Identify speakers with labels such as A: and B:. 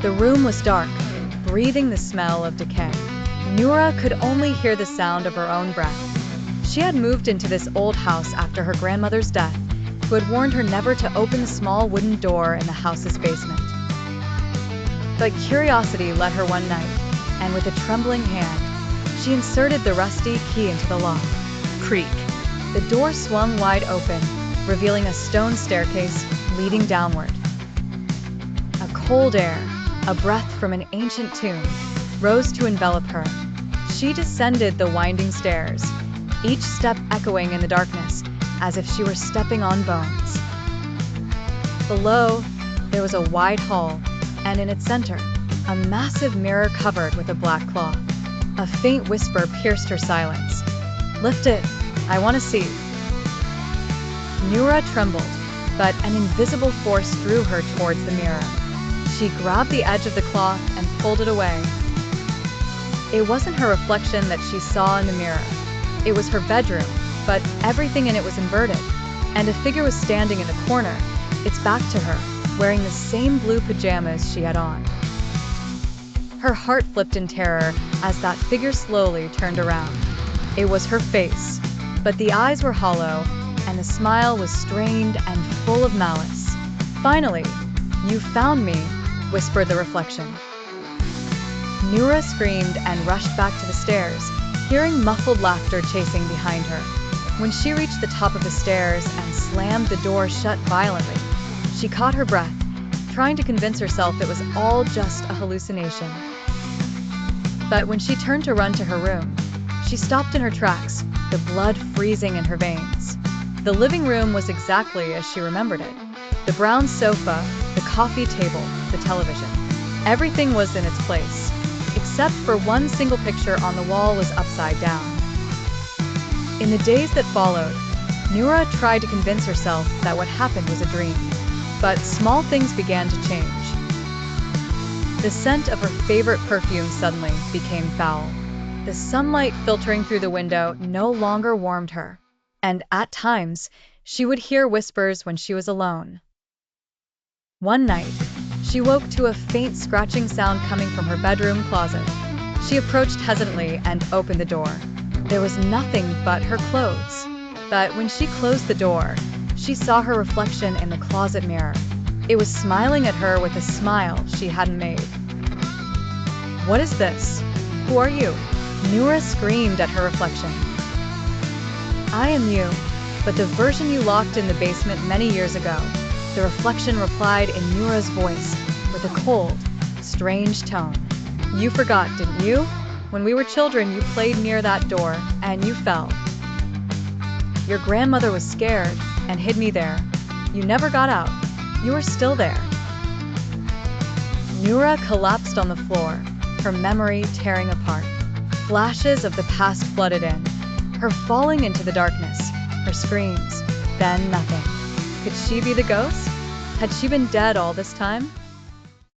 A: The room was dark, breathing the smell of decay. Nura could only hear the sound of her own breath. She had moved into this old house after her grandmother's death, who had warned her never to open the small wooden door in the house's basement. But curiosity led her one night, and with a trembling hand, she inserted the rusty key into the lock. Creak. The door swung wide open, revealing a stone staircase leading downward. A cold air, a breath from an ancient tomb, rose to envelop her. She descended the winding stairs, each step echoing in the darkness, as if she were stepping on bones. Below, there was a wide hall, and in its center, a massive mirror covered with a black cloth. A faint whisper pierced her silence. "Lift it, I want to see." Nura trembled, but an invisible force drew her towards the mirror. She grabbed the edge of the cloth and pulled it away. It wasn't her reflection that she saw in the mirror. It was her bedroom, but everything in it was inverted, and a figure was standing in the corner, its back to her, wearing the same blue pajamas she had on. Her heart flipped in terror as that figure slowly turned around. It was her face, but the eyes were hollow, and the smile was strained and full of malice. "Finally, you found me," whispered the reflection. Nura screamed and rushed back to the stairs, hearing muffled laughter chasing behind her. When she reached the top of the stairs and slammed the door shut violently, she caught her breath, trying to convince herself it was all just a hallucination. But when she turned to run to her room, she stopped in her tracks, the blood freezing in her veins. The living room was exactly as she remembered it. The brown sofa, the coffee table, the television. Everything was in its place, except for one single picture on the wall was upside down. In the days that followed, Nura tried to convince herself that what happened was a dream, but small things began to change. The scent of her favorite perfume suddenly became foul. The sunlight filtering through the window no longer warmed her, and at times, she would hear whispers when she was alone. One night, she woke to a faint scratching sound coming from her bedroom closet. She approached hesitantly and opened the door. There was nothing but her clothes. But when she closed the door, she saw her reflection in the closet mirror. It was smiling at her with a smile she hadn't made. "What is this? Who are you?" Nura screamed at her reflection. "I am you, but the version you locked in the basement many years ago," the reflection replied in Nura's voice with a cold, strange tone. "You forgot, didn't you? When we were children, you played near that door, and you fell. Your grandmother was scared and hid me there. You never got out. You were still there." Nura collapsed on the floor, her memory tearing apart. Flashes of the past flooded in, her falling into the darkness, her screams, then nothing. Could she be the ghost? Had she been dead all this time?